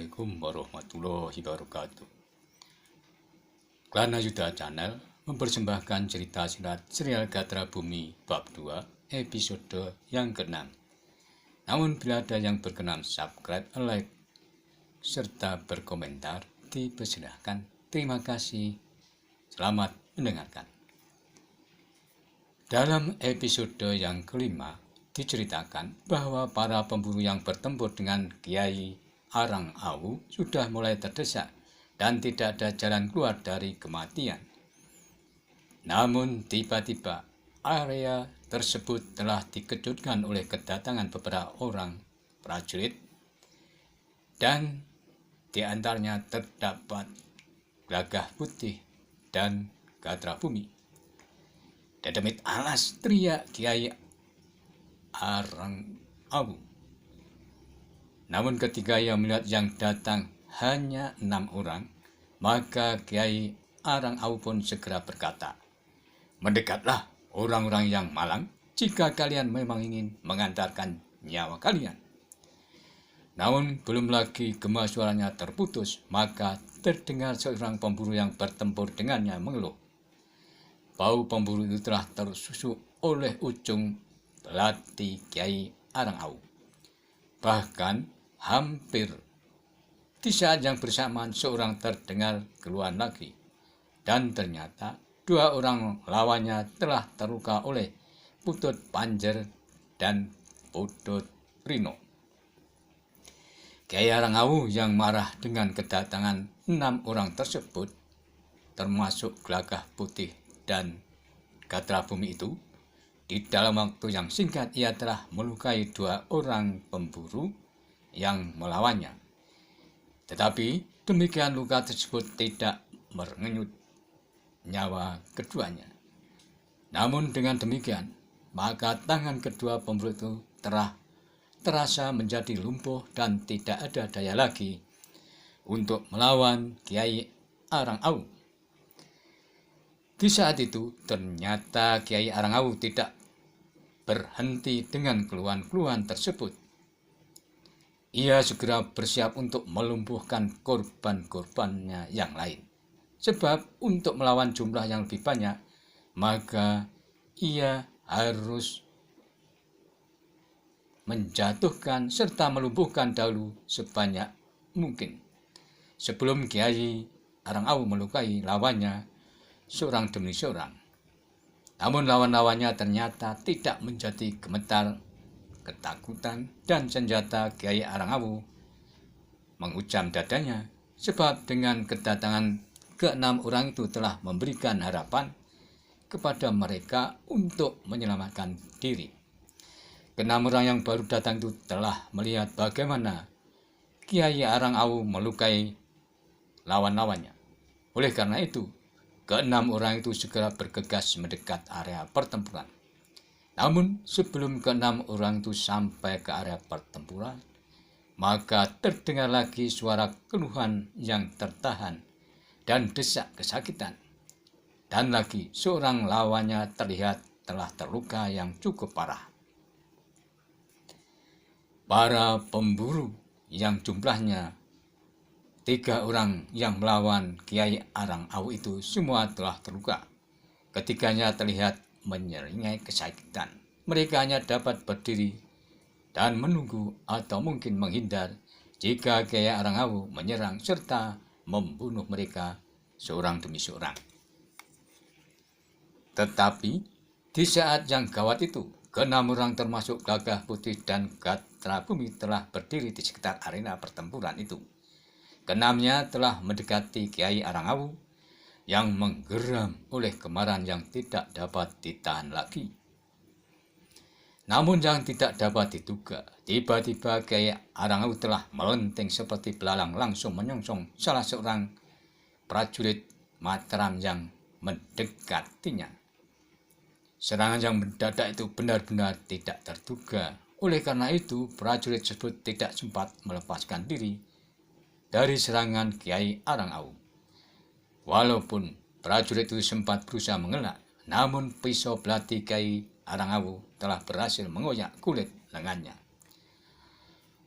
Assalamualaikum warahmatullahi wabarakatuh. Klana Yuda Channel mempersembahkan cerita silat serial Gatra Bumi bab 2 episode yang ke-6. Namun bila ada yang berkenan subscribe, like, serta berkomentar, dipersilahkan. Terima kasih. Selamat mendengarkan. Dalam episode yang kelima, diceritakan bahwa para pemburu yang bertempur dengan Kiai Arang Awu sudah mulai terdesak dan tidak ada jalan keluar dari kematian. Namun tiba-tiba area tersebut telah dikejutkan oleh kedatangan beberapa orang prajurit, dan di antaranya terdapat Gagah Putih dan Gatra Bumi. Dedemit alas, teriak Kiai Arang Awu. Namun ketika ia melihat yang datang hanya 6 orang, maka Kiai Arang Awu pun segera berkata, "Mendekatlah orang-orang yang malang jika kalian memang ingin mengantarkan nyawa kalian." Namun belum lagi gema suaranya terputus, maka terdengar seorang pemburu yang bertempur dengannya mengeluh. Bau pemburu itu telah tersusuk oleh ujung belati Kiai Arang Awu. Bahkan hampir di saat yang bersamaan seorang terdengar keluhan lagi, dan ternyata 2 orang lawannya telah terluka oleh Putut Panjer dan Putut Rino. Kiai Arang Awu yang marah dengan kedatangan 6 orang tersebut, termasuk Gagah Putih dan Gatra Bumi itu, di dalam waktu yang singkat ia telah melukai 2 orang pemburu yang melawannya. Tetapi demikian luka tersebut tidak merenyut nyawa keduanya. Namun dengan demikian, maka tangan kedua pemburu itu terasa menjadi lumpuh dan tidak ada daya lagi untuk melawan Kiai Arang Awu. Di saat itu ternyata Kiai Arang Awu tidak berhenti dengan keluhan-keluhan tersebut. Ia segera bersiap untuk melumpuhkan korban-korbannya yang lain. Sebab untuk melawan jumlah yang lebih banyak, maka ia harus menjatuhkan serta melumpuhkan dahulu sebanyak mungkin, sebelum Kiai Arang Awu melukai lawannya seorang demi seorang. Namun lawan-lawannya ternyata tidak menjadi gemetar ketakutan, dan senjata Kiai Arang Awu mengucam dadanya, sebab dengan kedatangan ke-6 orang itu telah memberikan harapan kepada mereka untuk menyelamatkan diri. Ke-6 orang yang baru datang itu telah melihat bagaimana Kiai Arang Awu melukai lawan-lawannya. Oleh karena itu, ke-6 orang itu segera bergegas mendekat area pertempuran. Namun sebelum ke-6 orang itu sampai ke area pertempuran, maka terdengar lagi suara keluhan yang tertahan dan desak kesakitan. Dan lagi seorang lawannya terlihat telah terluka yang cukup parah. Para pemburu yang jumlahnya 3 orang yang melawan Kiai Arang Awu itu semua telah terluka. Ketiganya terlihat menyeringai kesakitan. Mereka hanya dapat berdiri dan menunggu atau mungkin menghindar jika Kiai Arang Awu menyerang serta membunuh mereka seorang demi seorang. Tetapi di saat yang gawat itu, ke-6 orang termasuk Gagah Putih dan Gatra Bumi telah berdiri di sekitar arena pertempuran itu. Ke-6-nya telah mendekati Kiai Arang Awu yang menggeram oleh kemarahan yang tidak dapat ditahan lagi. Namun yang tidak dapat diduga, tiba-tiba Kiai Arang Awu telah melenteng seperti belalang langsung menyongsong salah seorang prajurit Mataram yang mendekatinya. Serangan yang mendadak itu benar-benar tidak terduga. Oleh karena itu, prajurit tersebut tidak sempat melepaskan diri dari serangan Kiai Arang Awu. Walaupun prajurit itu sempat berusaha mengelak, namun pisau belati Kiai Arang Awu telah berhasil mengoyak kulit lengannya.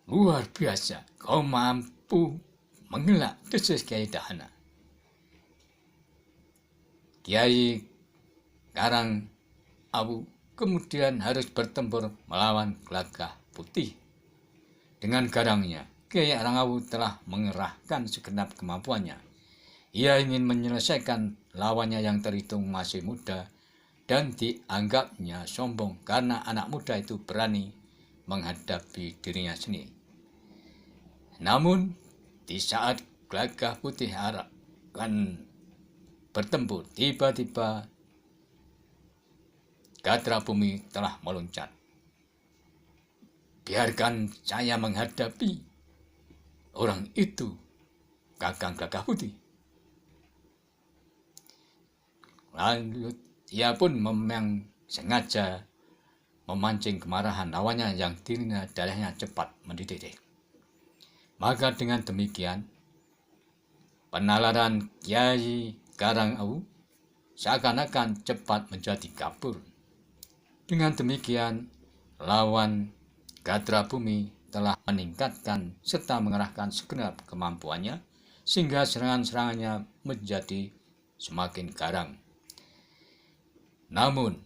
"Luar biasa, kau tubuh mengelak desis Kiai Dahana. Kiai Karang Awu kemudian harus bertempur melawan Gelagah Putih. Dengan garangnya, Kiai Arangawu telah mengerahkan segenap kemampuannya. Ia ingin menyelesaikan lawannya yang terhitung masih muda dan dianggapnya sombong karena anak muda itu berani menghadapi dirinya sendiri. Namun, di saat Gelagah Putih akan bertempur, tiba-tiba Gatra Bumi telah meloncat. Biarkan saya menghadapi orang itu, Kakang Gelagah Putih. Lalu ia pun memang sengaja memancing kemarahan lawannya yang dirinya darahnya cepat mendidih. Maka dengan demikian, penalaran Kiai Karangawu seakan-akan cepat menjadi kabur. Dengan demikian, lawan Gatra Bumi telah meningkatkan serta mengerahkan segenap kemampuannya sehingga serangan-serangannya menjadi semakin garang. Namun,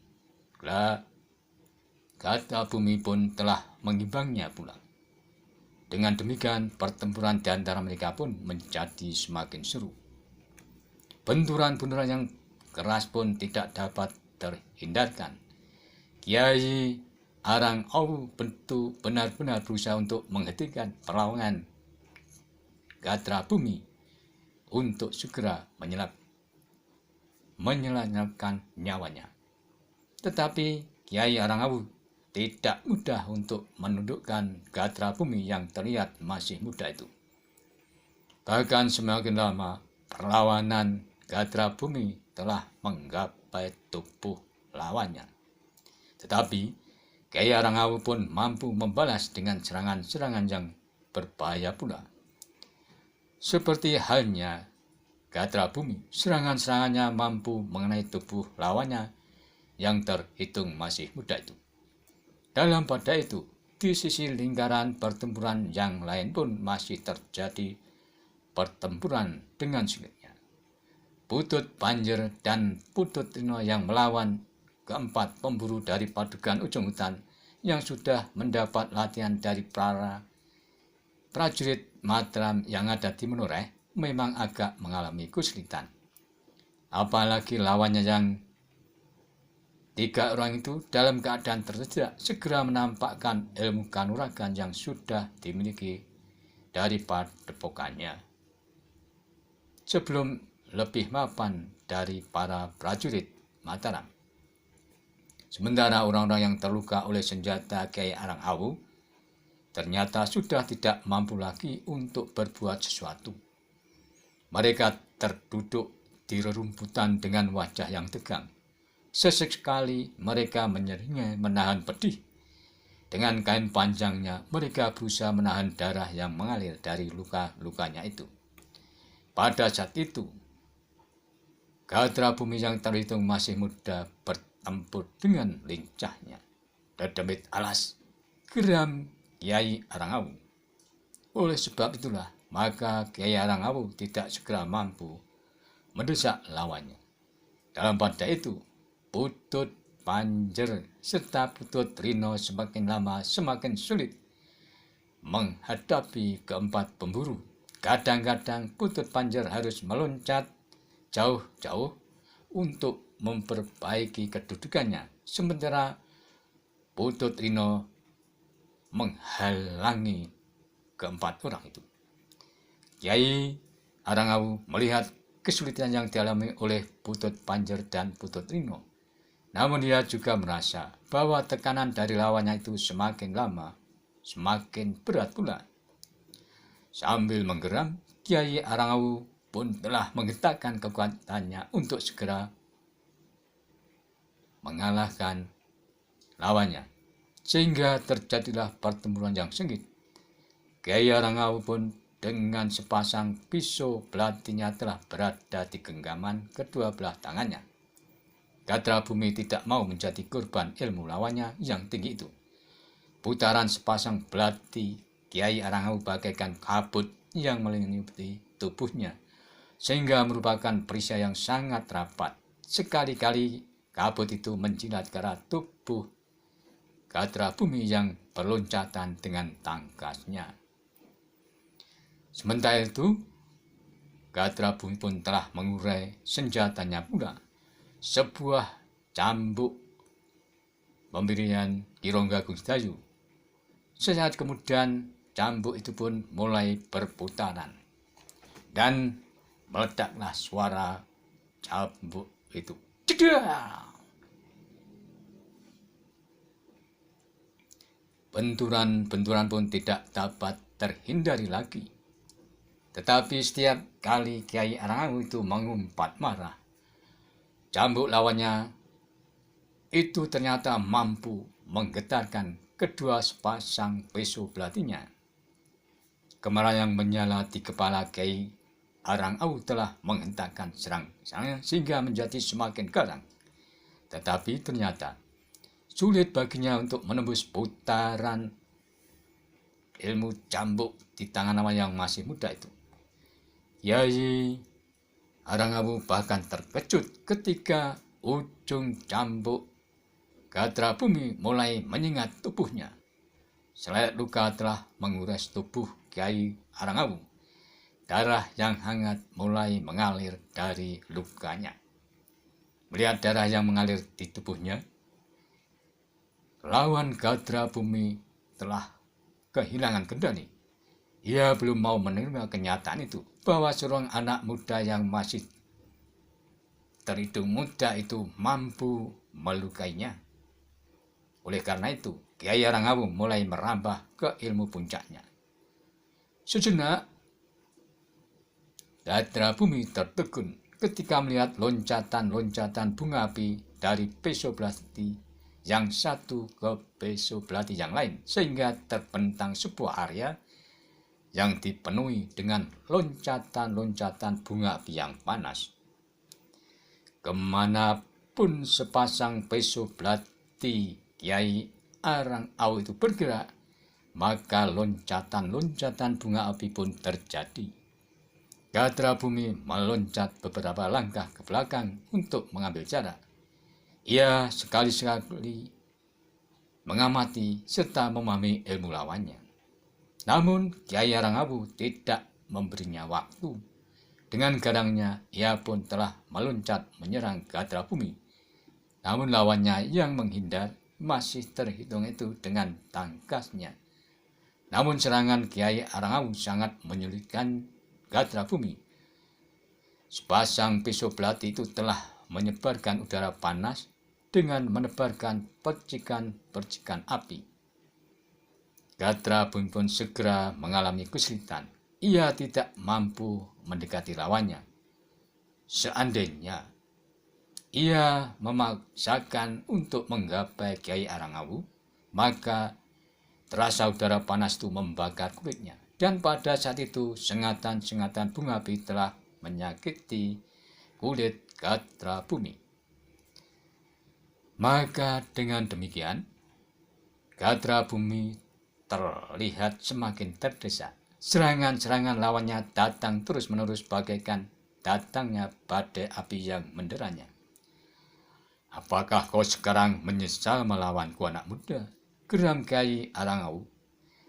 Gatra Bumi pun telah mengimbangnya pula. Dengan demikian, pertempuran di antara mereka pun menjadi semakin seru. Benturan-benturan yang keras pun tidak dapat terhindarkan. Kiai Arangawu benar-benar berusaha untuk menghentikan perlawanan Gatra Bumi untuk segera menyelamatkan nyawanya. Tetapi Kiai Arangawu tidak mudah untuk menundukkan Gatra Bumi yang terlihat masih muda itu. Bahkan semakin lama, perlawanan Gatra Bumi telah menggapai tubuh lawannya. Tetapi Kiai Arangawu pun mampu membalas dengan serangan-serangan yang berbahaya pula. Seperti halnya Gatra Bumi, serangan-serangannya mampu mengenai tubuh lawannya yang terhitung masih muda itu. Dalam pada itu, di sisi lingkaran pertempuran yang lain pun masih terjadi pertempuran dengan sengitnya. Putut Panjer dan Putut Rino yang melawan keempat pemburu dari Padukan Ujung Hutan yang sudah mendapat latihan dari para prajurit Mataram yang ada di Menoreh memang agak mengalami kesulitan. Apalagi lawannya yang 3 orang itu dalam keadaan tersedak segera menampakkan ilmu kanuragan yang sudah dimiliki dari padepokannya. Sebelum lebih mapan dari para prajurit Mataram. Sementara orang-orang yang terluka oleh senjata Kiai Arangawu ternyata sudah tidak mampu lagi untuk berbuat sesuatu. Mereka terduduk di rerumputan dengan wajah yang tegang. Sesekali mereka menyeringai menahan pedih. Dengan kain panjangnya mereka berusaha menahan darah yang mengalir dari luka-lukanya itu. Pada saat itu, Gatra Bumi yang terhitung masih muda bertempur dengan lincahnya. Dedemit alas, geram Kiai Arangawu. Oleh sebab itulah, maka Kiai Arangawu tidak segera mampu mendesak lawannya. Dalam pada itu, Putut Panjer serta Putut Rino semakin lama semakin sulit menghadapi keempat pemburu. Kadang-kadang Putut Panjer harus meloncat jauh-jauh untuk memperbaiki kedudukannya, sementara Putut Rino menghalangi keempat orang itu. Kiai Arangawu melihat kesulitan yang dialami oleh Putut Panjer dan Putut Rino. Namun dia juga merasa bahwa tekanan dari lawannya itu semakin lama semakin berat pula. Sambil menggeram, Kiai Arangawu pun telah menggerakkan kekuatannya untuk segera mengalahkan lawannya. Sehingga terjadilah pertempuran yang sengit. Kiai Arangawu pun dengan sepasang pisau belatinya telah berada di genggaman kedua belah tangannya. Gatra Bumi tidak mau menjadi korban ilmu lawannya yang tinggi itu. Putaran sepasang belati Kiai Arangawu bagaikan kabut yang meliputi tubuhnya, sehingga merupakan perisai yang sangat rapat. Sekali-kali kabut itu menjilat ke arah tubuh Gatra Bumi yang berloncatan dengan tangkasnya. Sementara itu, Gatra Bumi pun telah mengurai senjatanya pula, sebuah cambuk pemberian Kirongga Gusdayu. Sesaat kemudian cambuk itu pun mulai berputaran dan meledaklah suara cambuk itu. Cedah! Benturan-benturan pun tidak dapat terhindari lagi. Tetapi setiap kali Kiai Arangawu itu mengumpat marah, cambuk lawannya itu ternyata mampu menggetarkan kedua sepasang peso belatinya. Kemarahan yang menyala di kepala Kiai Arangawu telah menghentakkan serang-serangnya sehingga menjadi semakin garang. Tetapi ternyata sulit baginya untuk menembus putaran ilmu cambuk di tangan nama yang masih muda itu. Kiai Arangawu bahkan terkejut ketika ujung cambuk Gatra Bumi mulai menyengat tubuhnya. Selayat luka telah menguras tubuh Kiai Arangawu. Darah yang hangat mulai mengalir dari lukanya. Melihat darah yang mengalir di tubuhnya, lawan Gatra Bumi telah kehilangan kendali. Ia belum mau menerima kenyataan itu, bahwa seorang anak muda yang masih terhitung muda itu mampu melukainya. Oleh karena itu, Kiai Arangawu mulai merambah ke ilmu puncaknya. Sejenak, Gatra Bumi tertegun ketika melihat loncatan-loncatan bunga api dari peso belati yang satu ke peso belati yang lain, sehingga terbentang sebuah area yang dipenuhi dengan loncatan-loncatan bunga api yang panas. Kemanapun sepasang peso belati Kiai Arangawu itu bergerak, maka loncatan-loncatan bunga api pun terjadi. Gatra Bumi meloncat beberapa langkah ke belakang untuk mengambil jarak. Ia sekali-sekali mengamati serta memahami ilmu lawannya. Namun Kiai Arangawu tidak memberinya waktu. Dengan garangnya, ia pun telah meloncat menyerang Gatra Bumi. Namun lawannya yang menghindar masih terhitung itu dengan tangkasnya. Namun serangan Kiai Arangawu sangat menyulitkan Gatra Bumi. Sepasang pisau belati itu telah menyebarkan udara panas dengan menebarkan percikan-percikan api. Gatra Bumi pun segera mengalami kesulitan. Ia tidak mampu mendekati lawannya. Seandainya ia memaksakan untuk menggapai Kiai Arangawu, maka terasa udara panas itu membakar kulitnya. Dan pada saat itu, sengatan-sengatan bunga api telah menyakiti kulit Gatra Bumi. Maka dengan demikian, Gatra Bumi terlihat semakin terdesak. Serangan-serangan lawannya datang terus-menerus bagaikan datangnya badai api yang menderanya. Apakah kau sekarang menyesal melawanku, anak muda? Geram Kiai Arangawu.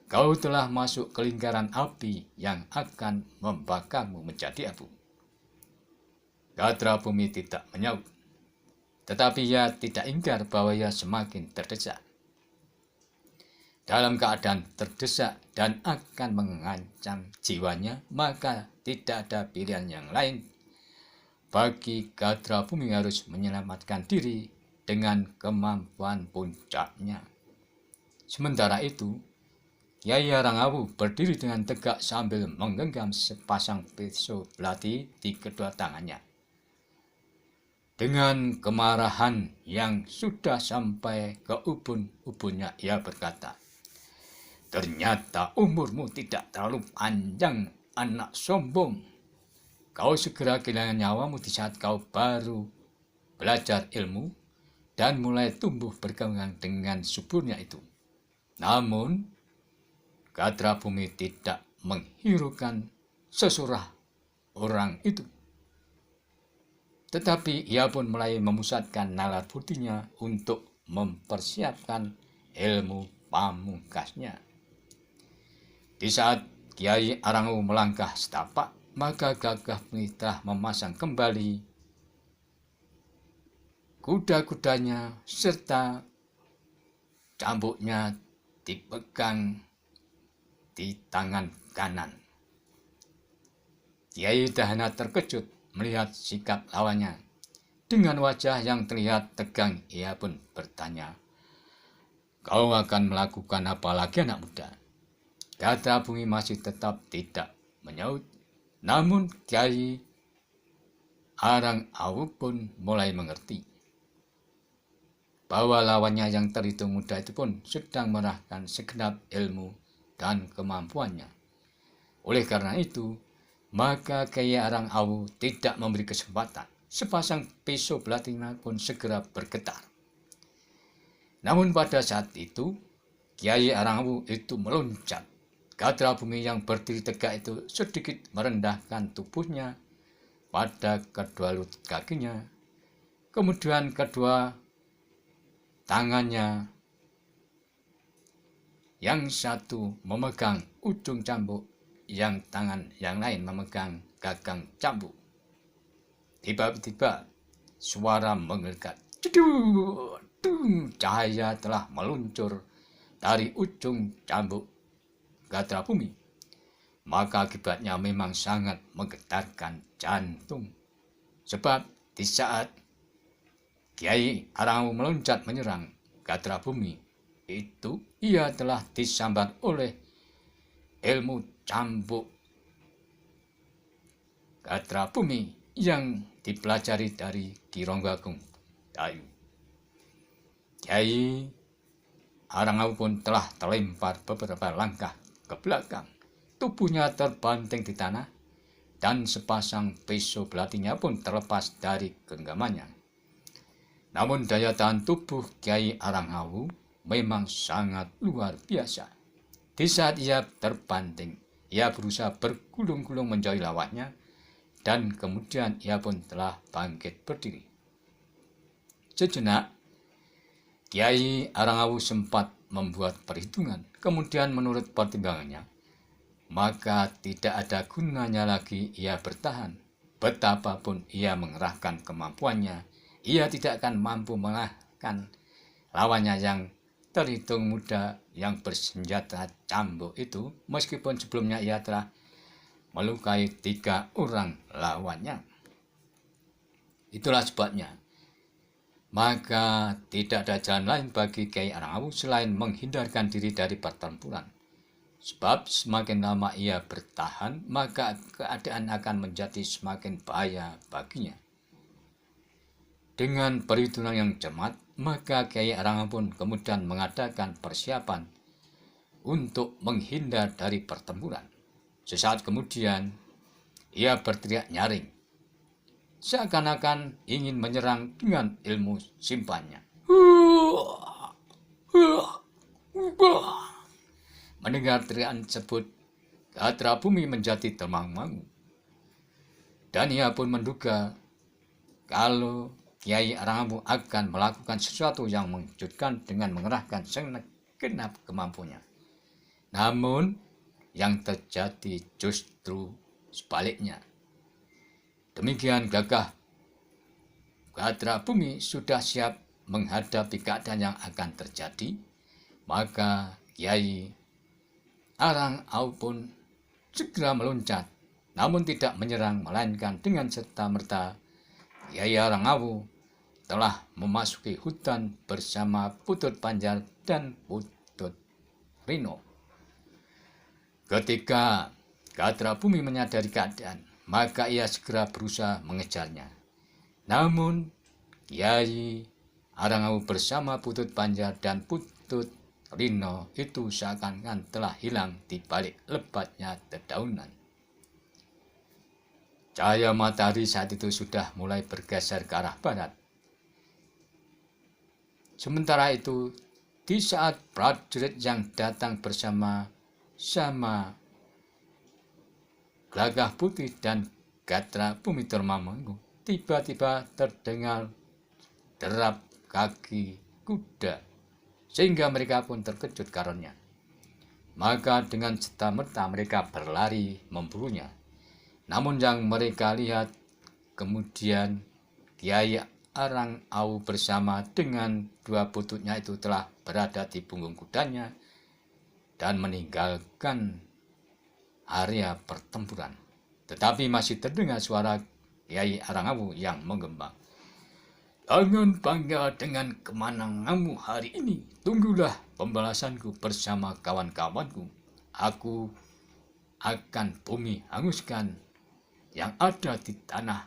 Kau telah masuk ke lingkaran api yang akan membakarmu menjadi abu. Gatra Bumi tidak menyaut. Tetapi ia tidak ingkar bahwa ia semakin terdesak. Dalam keadaan terdesak dan akan mengancam jiwanya, maka tidak ada pilihan yang lain bagi Gatra Bumi harus menyelamatkan diri dengan kemampuan puncaknya. Sementara itu, Kiai Arangawu berdiri dengan tegak sambil menggenggam sepasang pisau belati di kedua tangannya. Dengan kemarahan yang sudah sampai ke ubun-ubunnya, ia berkata, "Ternyata umurmu tidak terlalu panjang, anak sombong. Kau segera kehilangan nyawamu di saat kau baru belajar ilmu dan mulai tumbuh berkembang dengan suburnya itu." Namun, Gatra Bumi tidak menghiraukan sesurah orang itu. Tetapi ia pun mulai memusatkan nalar budinya untuk mempersiapkan ilmu pamungkasnya. Di saat Kiai Arangu melangkah setapak, maka Gagah Bumi telah memasang kembali kuda-kudanya serta cambuknya dipegang di tangan kanan. Kiai Dahana terkejut melihat sikap lawannya. Dengan wajah yang terlihat tegang, ia pun bertanya, "Kau akan melakukan apa lagi, anak muda?" Gatra Bumi masih tetap tidak menyaut. Namun Kiai Arangawu pun mulai mengerti bahwa lawannya yang terhitung muda itu pun sedang mengerahkan segenap ilmu dan kemampuannya. Oleh karena itu, maka Kiai Arangawu tidak memberi kesempatan. Sepasang pisau belatinya pun segera bergetar. Namun pada saat itu, Kiai Arangawu itu meloncat. Gatra Bumi yang berdiri tegak itu sedikit merendahkan tubuhnya pada kedua lutut kakinya. Kemudian kedua tangannya yang satu memegang ujung cambuk, yang tangan yang lain memegang gagang cambuk. Tiba-tiba suara menggelegar. Cahaya telah meluncur dari ujung cambuk Gatra Bumi. Maka akibatnya memang sangat menggetarkan jantung. Sebab di saat Kiai Arangawu meloncat menyerang Gatra Bumi, itu ia telah disambar oleh ilmu cambuk Gatra Bumi yang dipelajari dari Ki Ronggo Agung Dayu. Kiai Arangawu pun telah terlempar beberapa langkah ke belakang. Tubuhnya terbanting di tanah dan sepasang pisau belatinya pun terlepas dari genggamannya. Namun daya tahan tubuh Kiai Arangawu memang sangat luar biasa. Di saat ia terbanting, ia berusaha bergulung-gulung menjauhi lawannya dan kemudian ia pun telah bangkit berdiri. Sejenak, Kiai Arangawu sempat membuat perhitungan. Kemudian menurut pertimbangannya, maka tidak ada gunanya lagi ia bertahan. Betapapun ia mengerahkan kemampuannya, ia tidak akan mampu mengalahkan lawannya yang terhitung muda yang bersenjata cambuk itu, meskipun sebelumnya ia telah melukai 3 orang lawannya. Itulah sebabnya, maka tidak ada jalan lain bagi Kiai Arangawu selain menghindarkan diri dari pertempuran. Sebab semakin lama ia bertahan, maka keadaan akan menjadi semakin bahaya baginya. Dengan perhitungan yang cermat, maka Kiai Arangawu pun kemudian mengadakan persiapan untuk menghindar dari pertempuran. Sesaat kemudian, ia berteriak nyaring, seakan-akan ingin menyerang dengan ilmu simpannya. Mendengar teriakan tersebut, Gatra Bumi menjadi termangu-mangu. Dan ia pun menduga kalau Kiai Arangawu akan melakukan sesuatu yang mengejutkan dengan mengerahkan segenap kemampuannya. Namun, yang terjadi justru sebaliknya. Demikian gagah Gatra Bumi sudah siap menghadapi keadaan yang akan terjadi, maka Kiai Arangawu pun segera meloncat, namun tidak menyerang, melainkan dengan serta-merta Kiai Arangawu telah memasuki hutan bersama Putut Panjar dan Putut Rino. Ketika Gatra Bumi menyadari keadaan, maka ia segera berusaha mengejarnya. Namun Kiai Arangawu bersama Putut Panjar dan Putut Rino itu seakan-akan telah hilang di balik lebatnya dedaunan. Cahaya matahari saat itu sudah mulai bergeser ke arah barat. Sementara itu, di saat prajurit yang datang bersama-sama Gelagah Putih dan Gatra Bumi termangu. Tiba-tiba terdengar derap kaki kuda, sehingga mereka pun terkejut karenanya. Maka dengan serta-merta mereka berlari memburunya. Namun yang mereka lihat kemudian Kiai Arang-Au bersama dengan 2 pututnya itu telah berada di punggung kudanya dan meninggalkan area pertempuran. Tetapi masih terdengar suara Kiai Arang-Au yang menggema, "Jangan bangga dengan kemenanganmu hari ini. Tunggulah pembalasanku bersama kawan-kawanku. Aku akan bumi hanguskan yang ada di tanah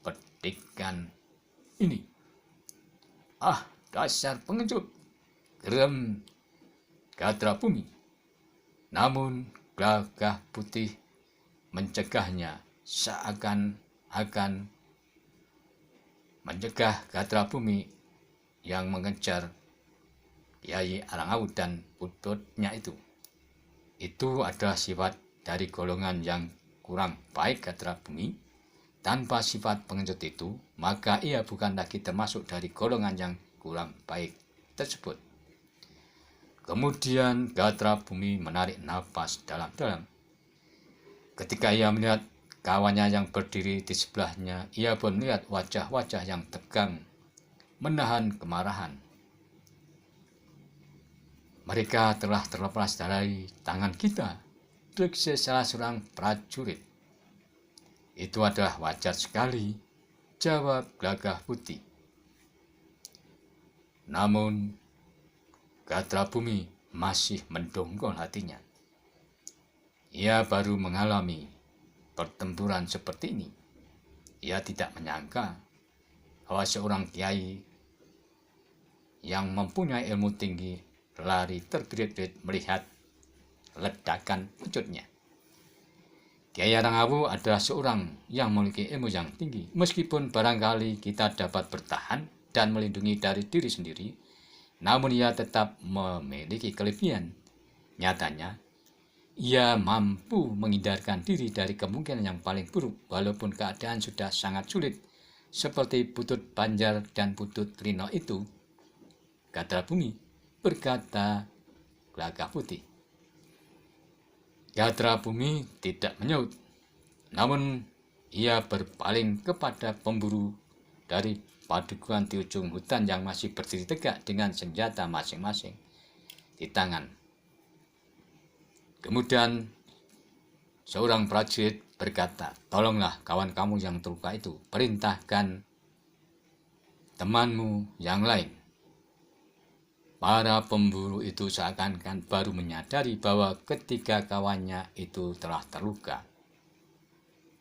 petikan ini." "Ah, dasar pengecut!" geram Gatra Bumi. Namun Gelagah Putih mencegahnya, seakan-akan mencegah Gatra Bumi yang mengejar Kiai Arang-Au dan pututnya itu. Itu adalah sifat dari golongan yang kurang baik Gatra Bumi. Tanpa sifat pengecut itu, maka ia bukan lagi termasuk dari golongan yang kurang baik tersebut. Kemudian Gatra Bumi menarik napas dalam-dalam. Ketika ia melihat kawannya yang berdiri di sebelahnya, ia pun melihat wajah-wajah yang tegang, menahan kemarahan. "Mereka telah terlepas dari tangan kita," desis salah seorang prajurit. "Itu adalah wajar sekali," jawab Gelagah Putih. Namun Gatra Bumi masih mendongkol hatinya. Ia baru mengalami pertempuran seperti ini. Ia tidak menyangka bahwa seorang kiai yang mempunyai ilmu tinggi lari terbirit-birit melihat ledakan wujudnya. Kiai Arang-Au adalah seorang yang memiliki ilmu yang tinggi. Meskipun barangkali kita dapat bertahan dan melindungi dari diri sendiri, namun ia tetap memiliki kelebihan. Nyatanya, ia mampu menghindarkan diri dari kemungkinan yang paling buruk walaupun keadaan sudah sangat sulit, seperti Butut Banjar dan Butut Lino itu. Gatra Bumi, berkata Gelagah Putih. Gatra Bumi tidak menyaut, namun ia berpaling kepada pemburu dari padukuhan di ujung hutan yang masih berdiri tegak dengan senjata masing-masing di tangan. Kemudian seorang prajurit berkata, "Tolonglah kawan kamu yang terluka itu, perintahkan temanmu yang lain." Para pemburu itu seakan-akan baru menyadari bahwa ketiga kawannya itu telah terluka.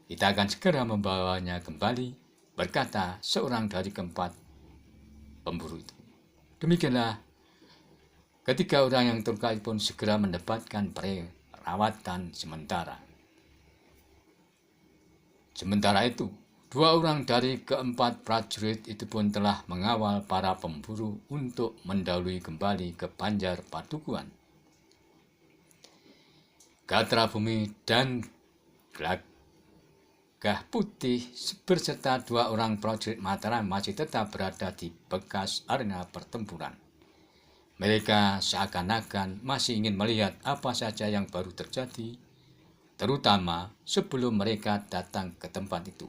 "Kita akan segera membawanya kembali," berkata seorang dari keempat pemburu itu. Demikianlah ketiga orang yang terluka pun segera mendapatkan perawatan sementara. Sementara itu, 2 orang dari keempat prajurit itu pun telah mengawal para pemburu untuk mendahului kembali ke Banjar Padukuhan. Gatra Bumi dan Gelagah Putih berserta 2 orang prajurit Mataram masih tetap berada di bekas arena pertempuran. Mereka seakan-akan masih ingin melihat apa saja yang baru terjadi, terutama sebelum mereka datang ke tempat itu.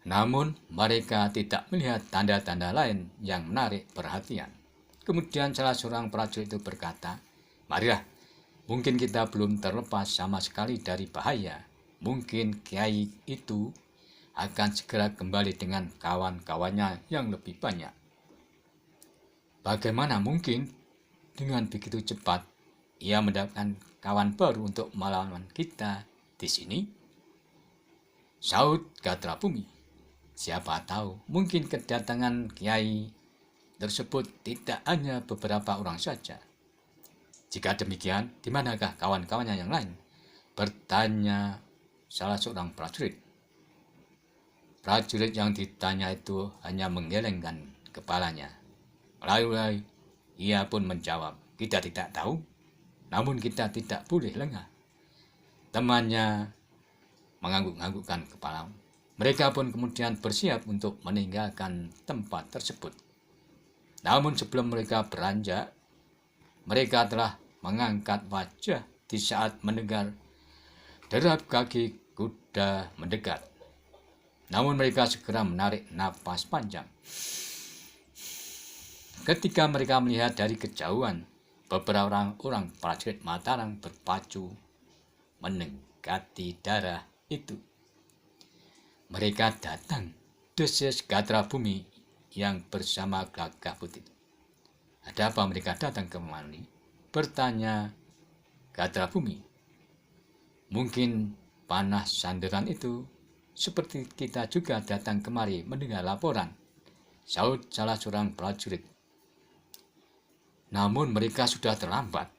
Namun mereka tidak melihat tanda-tanda lain yang menarik perhatian. Kemudian salah seorang prajurit itu berkata, "Marilah, mungkin kita belum terlepas sama sekali dari bahaya. Mungkin kiai itu akan segera kembali dengan kawan-kawannya yang lebih banyak." "Bagaimana mungkin dengan begitu cepat ia mendapatkan kawan baru untuk melawan kita di sini?" Saud Gatra Bumi. "Siapa tahu, mungkin kedatangan kiai tersebut tidak hanya beberapa orang saja." "Jika demikian, di manakah kawan-kawannya yang lain?" bertanya salah seorang prajurit. Prajurit yang ditanya itu hanya menggelengkan kepalanya. Lalu ia pun menjawab, "Kita tidak tahu, namun kita tidak boleh lengah. Temannya mengangguk-anggukkan kepala. Mereka pun kemudian bersiap untuk meninggalkan tempat tersebut. Namun sebelum mereka beranjak, mereka telah mengangkat wajah di saat mendengar derap kaki kuda mendekat. Namun mereka segera menarik napas panjang. Ketika mereka melihat dari kejauhan, beberapa orang prajurit Mataram berpacu mendekati darah itu. Mereka datang, desis Gatra Bumi yang bersama Gagah Putih. Ada apa mereka datang kemari? Bertanya Gatra Bumi. Mungkin panah sanderan itu seperti kita juga datang kemari mendengar laporan, sahut salah seorang prajurit. Namun mereka sudah terlambat.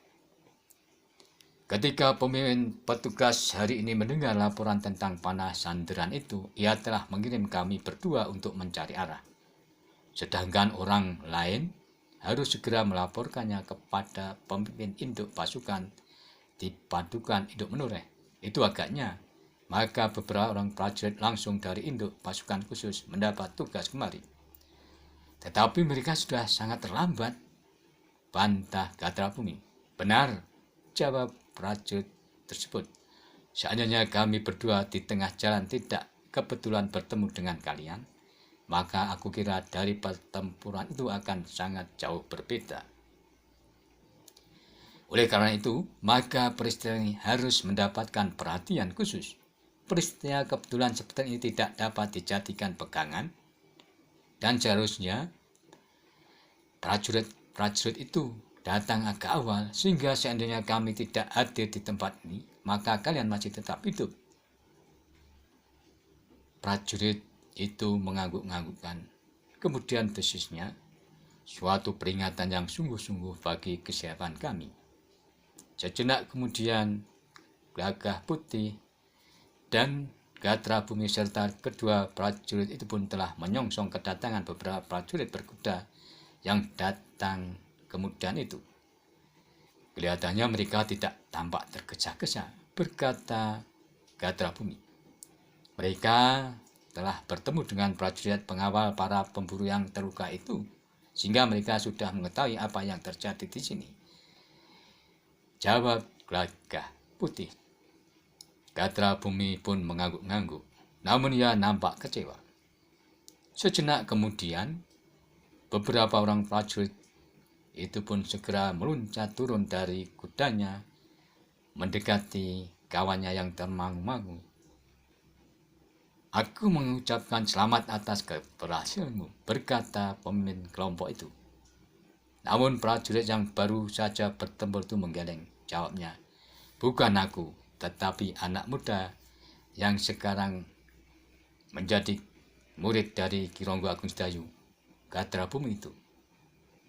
Ketika pemimpin petugas hari ini mendengar laporan tentang panah sanderan itu, ia telah mengirim kami berdua untuk mencari arah. Sedangkan orang lain harus segera melaporkannya kepada pemimpin induk pasukan di Padukan Induk Menoreh. Itu agaknya. Maka beberapa orang prajurit langsung dari induk pasukan khusus mendapat tugas kemari. Tetapi mereka sudah sangat terlambat, bantah Gatra Bumi. Benar, jawab prajurit tersebut. Seandainya kami berdua di tengah jalan tidak kebetulan bertemu dengan kalian, maka aku kira dari pertempuran itu akan sangat jauh berbeda. Oleh karena itu, maka peristiwa ini harus mendapatkan perhatian khusus. Peristiwa kebetulan seperti ini tidak dapat dijadikan pegangan, dan seharusnya prajurit itu datang agak awal, sehingga seandainya kami tidak hadir di tempat ini, maka kalian masih tetap hidup. Prajurit itu mengangguk-anggukkan. Kemudian desisnya, suatu peringatan yang sungguh-sungguh bagi kesiapan kami. Sejenak kemudian, Gagah Putih dan Gatra Bumi serta kedua prajurit itu pun telah menyongsong kedatangan beberapa prajurit berkuda yang datang kemudian itu. Kelihatannya mereka tidak tampak tergesa-gesa, berkata Gatra Bumi. Mereka telah bertemu dengan prajurit pengawal para pemburu yang terluka itu, sehingga mereka sudah mengetahui apa yang terjadi di sini. Jawab Gagah Putih. Gatra Bumi pun mengangguk-angguk, namun ia nampak kecewa. Sejenak kemudian, beberapa orang prajurit itu pun segera meluncat turun dari kudanya, mendekati kawannya yang termangu-mangu. Aku mengucapkan selamat atas keberhasilanmu, berkata pemimpin kelompok itu. Namun prajurit yang baru saja bertempur itu menggeleng, jawabnya, bukan aku, tetapi anak muda yang sekarang menjadi murid dari Ki Ronggo Agung Sedayu, Gatra Bumi itu,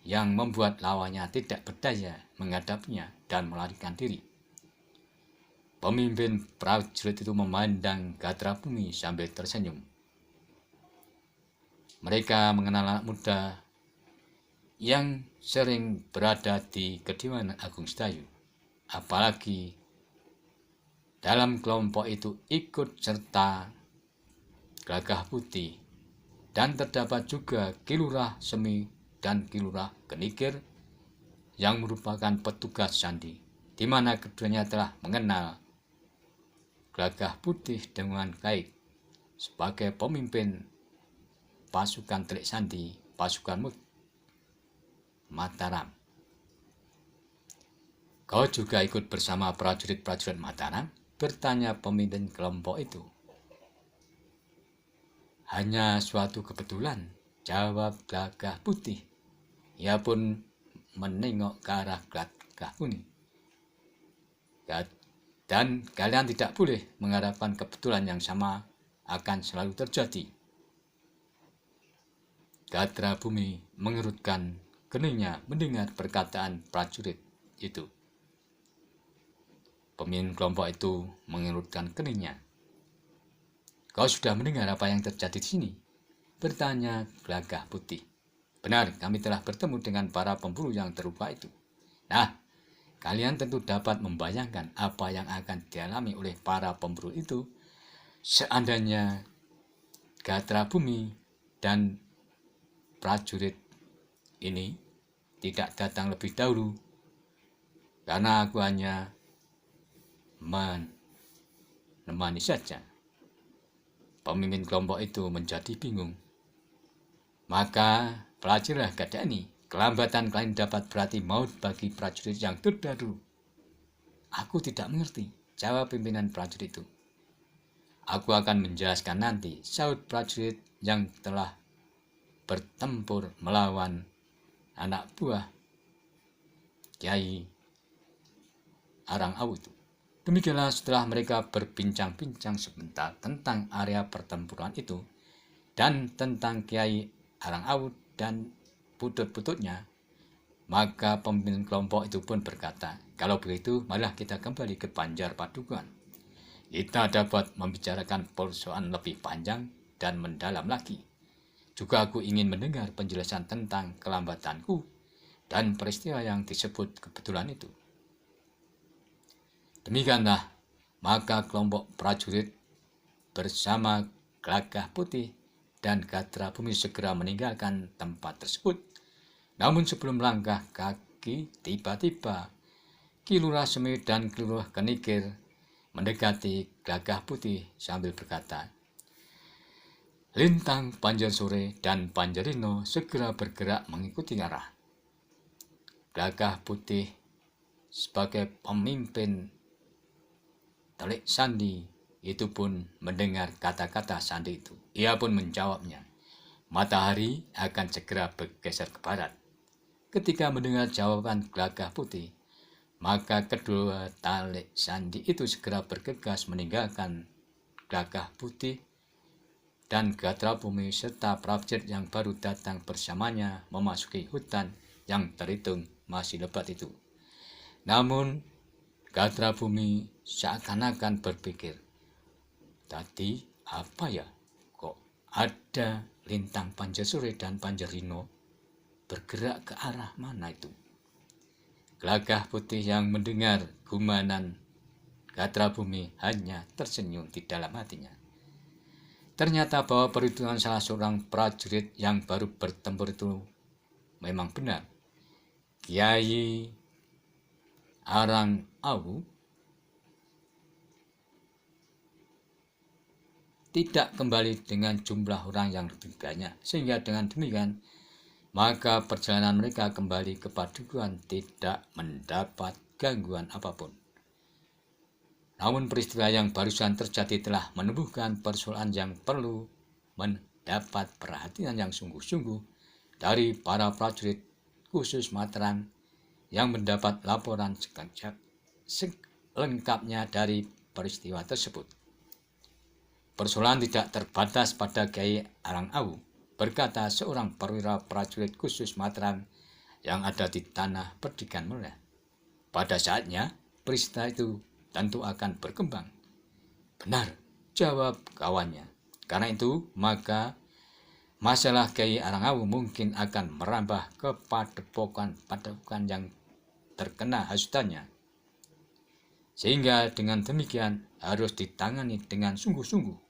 yang membuat lawannya tidak berdaya menghadapinya dan melarikan diri. Pemimpin prajurit itu memandang Gatra Bumi sambil tersenyum. Mereka mengenal anak muda yang sering berada di Kediaman Agung Sedayu, apalagi dalam kelompok itu ikut serta Gagah Putih, dan terdapat juga Ki Lurah Semi dan Ki Lurah Kenikir yang merupakan petugas sandi, di mana keduanya telah mengenal Gagah Putih dengan baik sebagai pemimpin pasukan Telik Sandi, pasukan Mataram. Kau juga ikut bersama prajurit-prajurit Mataram? Bertanya pemimpin kelompok itu. Hanya suatu kebetulan, jawab Gagah Putih. Ia pun menengok ke arah Gagah Kuning. Dan kalian tidak boleh mengharapkan kebetulan yang sama akan selalu terjadi. Gatra Bumi mengerutkan keningnya mendengar perkataan prajurit itu. Pemimpin kelompok itu mengerutkan keningnya. Kau sudah mendengar apa yang terjadi di sini? Bertanya Gagah Putih. Benar, kami telah bertemu dengan para pemburu yang terluka itu. Nah, Kalian tentu dapat membayangkan apa yang akan dialami oleh para pemburu itu seandainya Gatra Bumi dan prajurit ini tidak datang lebih dahulu, karena aku hanya menemani saja. Pemimpin kelompok itu menjadi bingung. Maka pelajarilah keadaan ini. Kelambatan kalian dapat berarti maut bagi prajurit yang terdahulu. Aku tidak mengerti, jawab pimpinan prajurit itu. Aku akan menjelaskan nanti, sahut prajurit yang telah bertempur melawan anak buah Kiai Arangawu itu. Demikianlah setelah mereka berbincang-bincang sebentar tentang area pertempuran itu dan tentang Kiai Arangawu dan putut-pututnya, maka pemimpin kelompok itu pun berkata, kalau begitu, marilah kita kembali ke Banjar Padukuhan. Kita dapat membicarakan persoalan lebih panjang dan mendalam lagi. Juga aku ingin mendengar penjelasan tentang kelambatanku dan peristiwa yang disebut kebetulan itu. Demikianlah, maka kelompok prajurit bersama Gelagah Putih dan Gatra Bumi segera meninggalkan tempat tersebut. Namun sebelum langkah kaki, tiba-tiba Ki Lurah Semit dan Ki Lurah Kenikir mendekati Gelagah Putih sambil berkata, Lintang, Panjarsore, dan Panjarino segera bergerak mengikuti arah. Gelagah Putih sebagai pemimpin Telik Sandi itu pun mendengar kata-kata sandi itu. Ia pun menjawabnya, matahari akan segera bergeser ke barat. Ketika mendengar jawaban Gelagah Putih, maka kedua Telik Sandi itu segera bergegas meninggalkan Gelagah Putih dan Gatra Bumi serta prajurit yang baru datang bersamanya memasuki hutan yang terhitung masih lebat itu. Namun Gatra Bumi seakan-akan berpikir, tadi apa ya, kok ada Lintang, Panjarsore, dan Panjarino bergerak ke arah mana itu? Gelagah Putih yang mendengar gumanan Gatra Bumi hanya tersenyum di dalam hatinya. Ternyata bahwa perhitungan salah seorang prajurit yang baru bertempur itu memang benar. Kiai Arangawu tidak kembali dengan jumlah orang yang lebih banyak, sehingga dengan demikian maka perjalanan mereka kembali ke Padukuhan tidak mendapat gangguan apapun. Namun peristiwa yang barusan terjadi telah menumbuhkan persoalan yang perlu mendapat perhatian yang sungguh-sungguh dari para prajurit khusus Mataram yang mendapat laporan selengkapnya dari peristiwa tersebut. Persoalan tidak terbatas pada Kiai Arangawu, berkata seorang perwira prajurit khusus Mataram yang ada di tanah Perdikan Mulia. Pada saatnya, peristiwa itu tentu akan berkembang. Benar, jawab kawannya. Karena itu, maka masalah Kiai Arangawu mungkin akan merambah ke padepokan yang terkena hasutannya. Sehingga dengan demikian harus ditangani dengan sungguh-sungguh.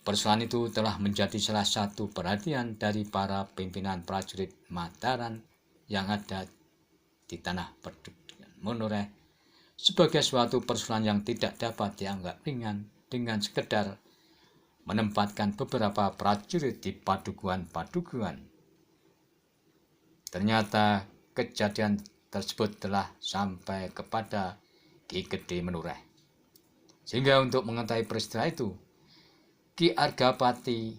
Persoalan itu telah menjadi salah satu perhatian dari para pimpinan prajurit Mataram yang ada di tanah Perdikan Mulia sebagai suatu persoalan yang tidak dapat dianggap ringan dengan sekedar menempatkan beberapa prajurit di padukuhan-padukuhan. Ternyata kejadian tersebut telah sampai kepada Ki Gede Menureh. Sehingga untuk mengetahui peristiwa itu, Ki Argapati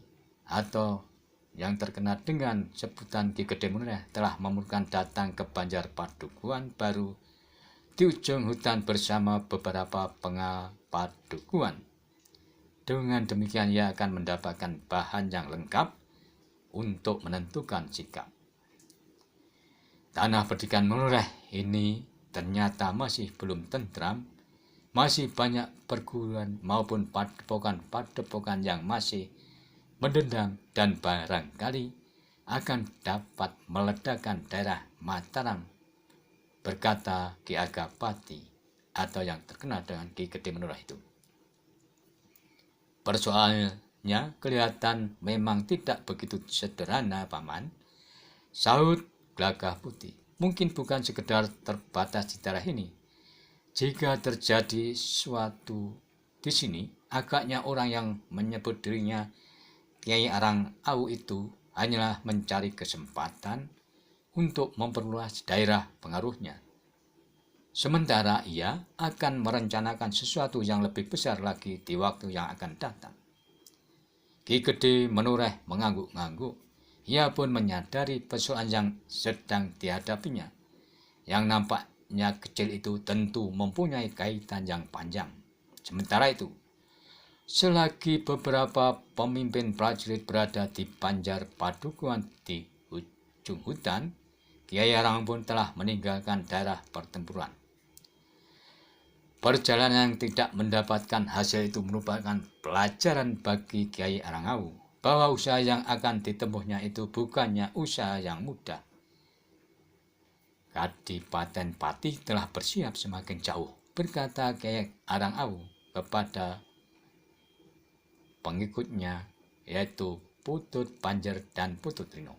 atau yang terkenal dengan sebutan Ki Gede Menureh telah memerlukan datang ke Banjar Padukuhan baru di ujung hutan bersama beberapa pengawal padukuhan. Dengan demikian ia akan mendapatkan bahan yang lengkap untuk menentukan sikap. Tanah Perdikan Menureh ini ternyata masih belum tentram, masih banyak perguruan maupun padepokan-padepokan yang masih mendendam dan barangkali akan dapat meledakkan daerah Mataram berkata Ki Agapati atau yang terkenal dengan Ki Gede Menurah itu. Persoalannya kelihatan memang tidak begitu sederhana, Paman, sahut Glagah Putih. Mungkin bukan sekedar terbatas di daerah ini. Jika terjadi suatu di sini, agaknya orang yang menyebut dirinya Kiai Arang Awu itu hanyalah mencari kesempatan untuk memperluas daerah pengaruhnya. Sementara ia akan merencanakan sesuatu yang lebih besar lagi di waktu yang akan datang. Ki Gede Menureh mengangguk-angguk. Ia pun menyadari persoalan yang sedang dihadapinya. Yang nampaknya kecil itu tentu mempunyai kaitan yang panjang. Sementara itu, selagi beberapa pemimpin prajurit berada di Banjar Padukuhan di ujung hutan, Kiai Arang pun telah meninggalkan daerah pertempuran. Perjalanan yang tidak mendapatkan hasil itu merupakan pelajaran bagi Kiai Arangawu bahwa usaha yang akan ditempuhnya itu bukannya usaha yang mudah. Kadipaten Pati telah bersiap semakin jauh, berkata Kiai Arangawu kepada pengikutnya, yaitu Putut Panjer dan Putut Rino.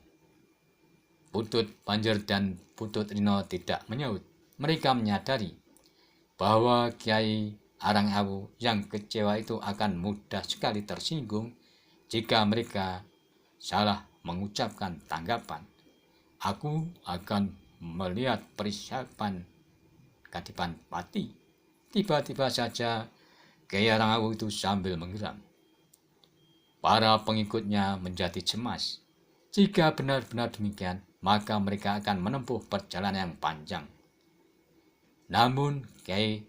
Putut Panjer dan Putut Rino tidak menyaut. Mereka menyadari bahwa Kiai Arangawu yang kecewa itu akan mudah sekali tersinggung jika mereka salah mengucapkan tanggapan. Aku akan melihat persiapan Kadipaten Pati. Tiba-tiba saja Kiai Arangawu itu sambil menggeram. Para pengikutnya menjadi cemas. Jika benar-benar demikian, maka mereka akan menempuh perjalanan yang panjang. Namun Kiai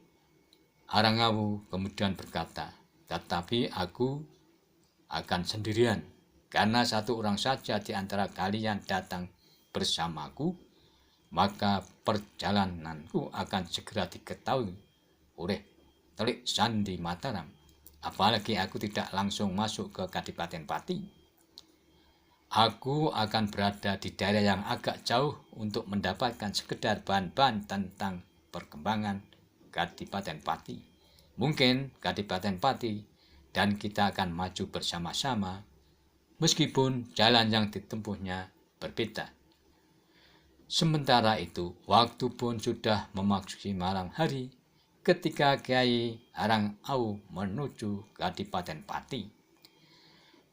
Arangawu kemudian berkata, tetapi aku akan sendirian, karena satu orang saja di antara kalian datang bersamaku, maka perjalananku akan segera diketahui oleh Telik Sandi Mataram. Apalagi aku tidak langsung masuk ke Kadipaten Pati. Aku akan berada di daerah yang agak jauh untuk mendapatkan sekedar bahan-bahan tentang perkembangan Kadipaten Pati. Mungkin Kadipaten Pati dan kita akan maju bersama-sama, meskipun jalan yang ditempuhnya berbeda. Sementara itu, waktu pun sudah memasuki malam hari ketika Kiai Arangawu menuju Kadipaten Pati.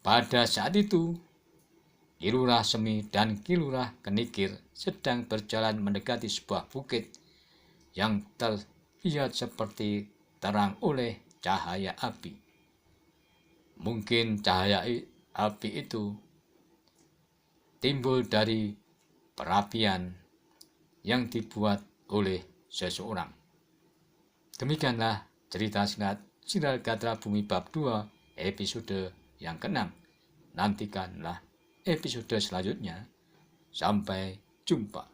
Pada saat itu, Ki Lurah Semi dan Ki Lurah Kenikir sedang berjalan mendekati sebuah bukit yang terlihat seperti terang oleh cahaya api. Mungkin cahaya api itu timbul dari perapian yang dibuat oleh seseorang. Demikianlah cerita Siral Gatra Bumi bab 2 episode yang ke-6. Nantikanlah episode selanjutnya. Sampai jumpa.